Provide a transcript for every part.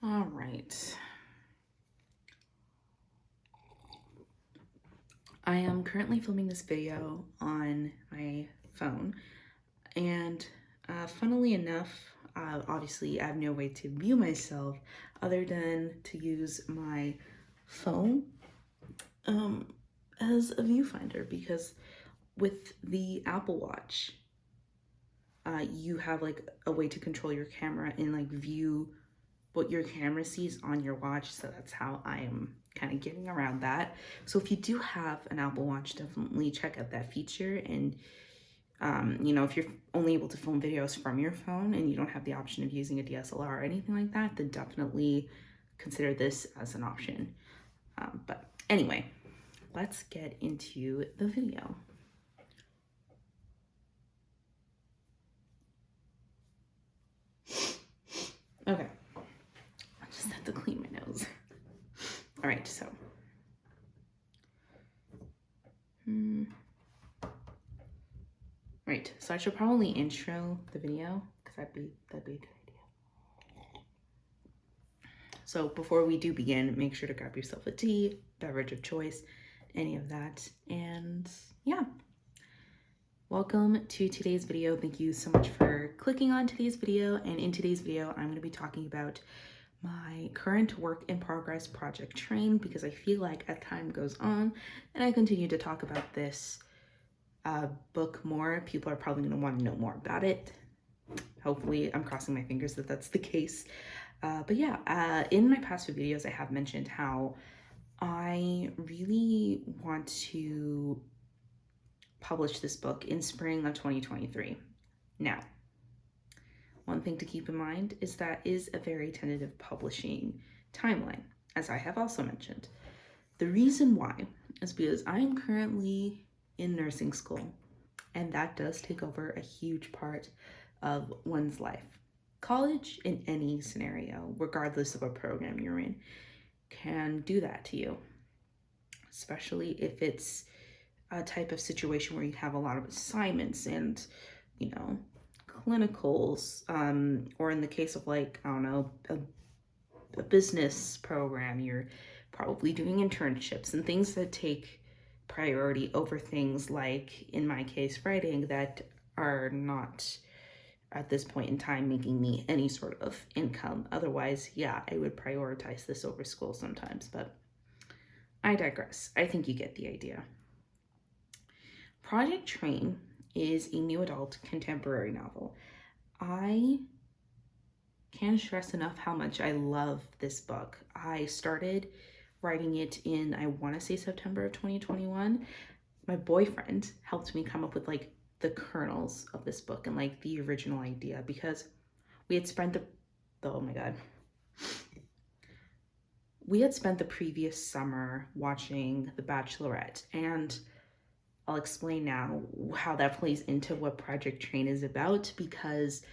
All right. I am currently filming this video on my phone, and funnily enough, obviously I have no way to view myself other than to use my phone as a viewfinder, because with the Apple Watch, you have like a way to control your camera and like view what your camera sees on your watch. So that's how I am kind of getting around that. So if you do have an Apple Watch, definitely check out that feature. And if you're only able to film videos from your phone and you don't have the option of using a DSLR or anything like that, then definitely consider this as an option. But anyway, let's get into the video. Okay, I just have to clean my nose. All right, so. Right, so I should probably intro the video because that'd be a good idea. So before we do begin, make sure to grab yourself a tea, beverage of choice, any of that, and yeah. Welcome to today's video. Thank you so much for clicking on today's video. And in today's video, I'm going to be talking about my current work in progress, Project Train, because I feel like as time goes on and I continue to talk about this book more, people are probably going to want to know more about it. Hopefully, I'm crossing my fingers that that's the case. But yeah, in my past few videos, I have mentioned how I really want to publish this book in spring of 2023. Now, one thing to keep in mind is that is a very tentative publishing timeline, as I have also mentioned. The reason why is because I'm currently in nursing school, and that does take over a huge part of one's life. College, in any scenario, regardless of what program you're in, can do that to you, especially if it's a type of situation where you have a lot of assignments and, clinicals, or in the case of like, I don't know, a business program, you're probably doing internships and things that take priority over things like, in my case, writing, that are not at this point in time making me any sort of income. Otherwise, yeah, I would prioritize this over school sometimes, but I digress. I think you get the idea. Project Train is a new adult contemporary novel. I can't stress enough how much I love this book. I started writing it in, I want to say, September of 2021. My boyfriend helped me come up with like the kernels of this book and like the original idea, because we had spent we had spent the previous summer watching The Bachelorette, and I'll explain now how that plays into what Project Train is about, because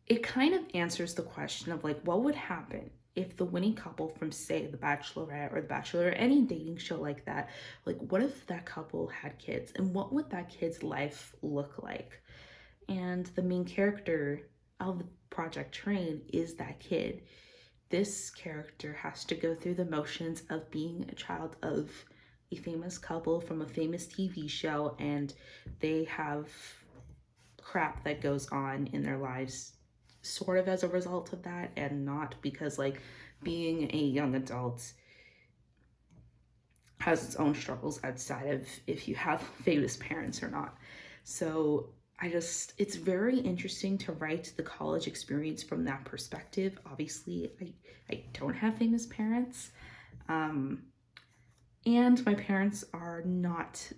it kind of answers the question of like, what would happen if the winning couple from, say, The Bachelorette or The Bachelor, or any dating show like that, like, what if that couple had kids, and what would that kid's life look like? And the main character of Project Train is that kid. This character has to go through the motions of being a child of a famous couple from a famous TV show, and they have crap that goes on in their lives sort of as a result of that, and not, because like being a young adult has its own struggles outside of if you have famous parents or not. So it's very interesting to write the college experience from that perspective. Obviously, I don't have famous parents, and my parents are not,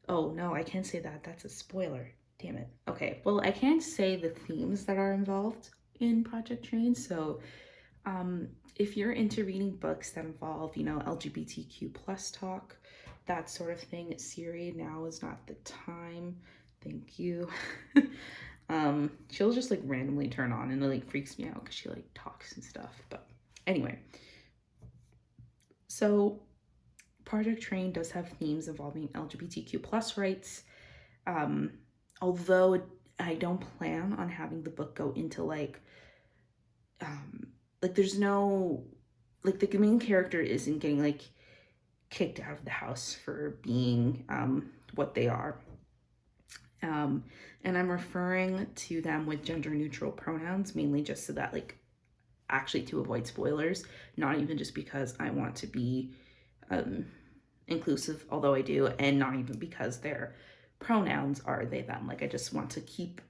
oh no, I can't say that, that's a spoiler. Damn it. Okay, well, I can't say the themes that are involved in Project Train. So if you're into reading books that involve, LGBTQ plus talk, that sort of thing, Siri, now is not the time. Thank you. She'll just like randomly turn on, and it like freaks me out because she like talks and stuff. But anyway, so Project Train does have themes involving LGBTQ plus rights. Although I don't plan on having the book go into like there's no, like the main character isn't getting like kicked out of the house for being what they are. And I'm referring to them with gender neutral pronouns, mainly just so that like actually to avoid spoilers, not even just because I want to be inclusive, although I do, and not even because their pronouns are they, them. Like I just want to keep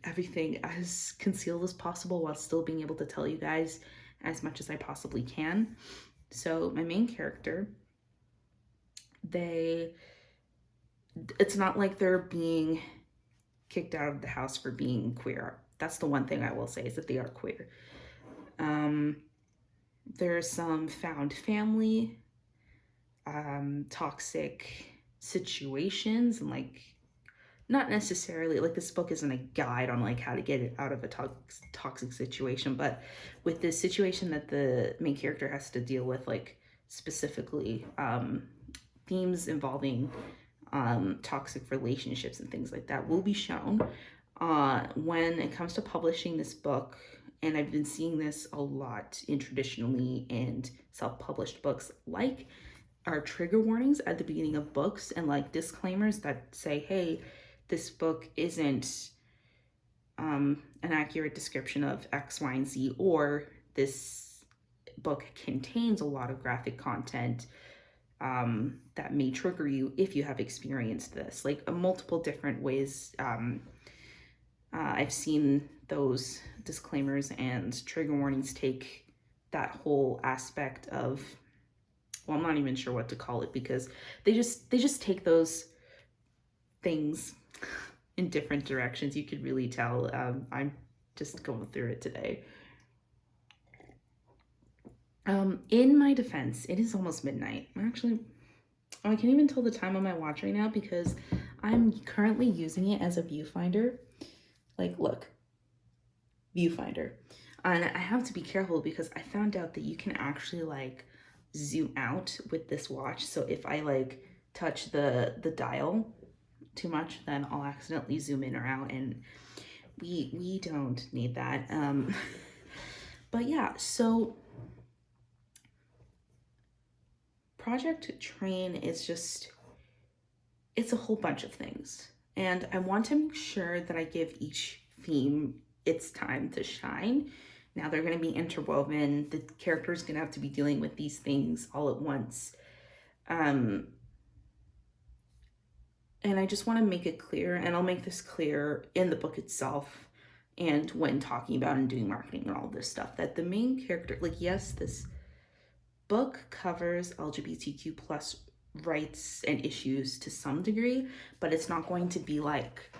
everything as concealed as possible while still being able to tell you guys as much as I possibly can. So my main character, it's not like they're being kicked out of the house for being queer. That's the one thing I will say, is that they are queer. There's some found family, toxic situations, and like not necessarily like this book isn't a guide on like how to get it out of a toxic situation, but with this situation that the main character has to deal with, like specifically themes involving toxic relationships and things like that will be shown when it comes to publishing this book. And I've been seeing this a lot in traditionally and self-published books, like our trigger warnings at the beginning of books and like disclaimers that say, hey, this book isn't an accurate description of X, Y, and Z, or this book contains a lot of graphic content that may trigger you if you have experienced this. Like multiple different ways I've seen those disclaimers and trigger warnings take that whole aspect of, well, I'm not even sure what to call it, because they just take those things in different directions. You could really tell. I'm just going through it today. In my defense, it is almost midnight. Actually, I can't even tell the time on my watch right now because I'm currently using it as a viewfinder. Like, look, viewfinder. And I have to be careful because I found out that you can actually like zoom out with this watch. So if I like touch the dial too much, then I'll accidentally zoom in or out, and we don't need that. But yeah, so Project Train is just, it's a whole bunch of things. And I want to make sure that I give each theme its time to shine. Now they're going to be interwoven. The character's going to have to be dealing with these things all at once. And I just want to make it clear, and I'll make this clear in the book itself and when talking about and doing marketing and all this stuff, that the main character, like, yes, this book covers LGBTQ plus rights and issues to some degree, but it's not going to be like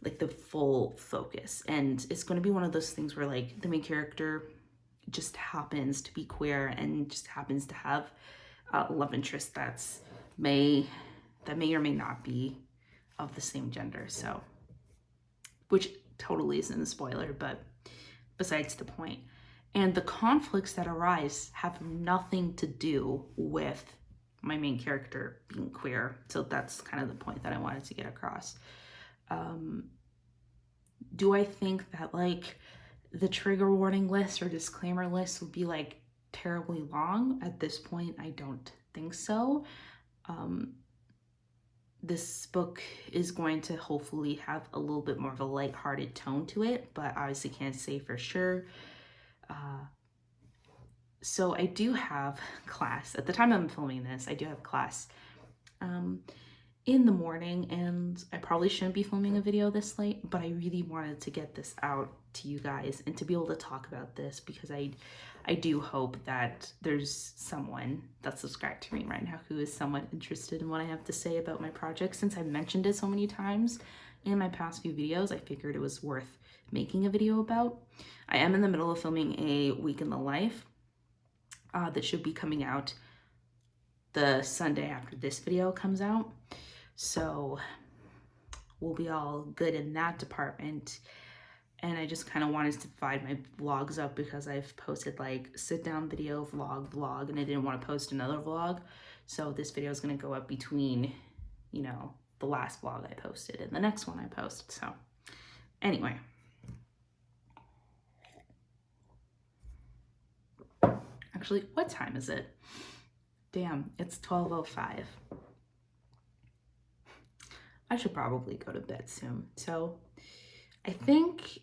the full focus. And it's going to be one of those things where like the main character just happens to be queer and just happens to have a love interest that may or may not be of the same gender. So, which totally isn't a spoiler, but besides the point. And the conflicts that arise have nothing to do with my main character being queer. So that's kind of the point that I wanted to get across. Do I think that like the trigger warning list or disclaimer list would be like terribly long? At this point, I don't think so. This book is going to hopefully have a little bit more of a lighthearted tone to it, but obviously can't say for sure. So I do have class. At the time I'm filming this, I do have class in the morning, and I probably shouldn't be filming a video this late, but I really wanted to get this out to you guys and to be able to talk about this, because I do hope that there's someone that's subscribed to me right now who is somewhat interested in what I have to say about my project. Since I've mentioned it so many times in my past few videos, I figured it was worth making a video about. I am in the middle of filming a week in the life that should be coming out the Sunday after this video comes out. So we'll be all good in that department. And I just kind of wanted to divide my vlogs up because I've posted like sit down video, vlog, and I didn't want to post another vlog. So this video is going to go up between, you know, the last vlog I posted and the next one I post. So Anyway. Actually, what time is it? Damn, it's 12:05. I should probably go to bed soon. So I think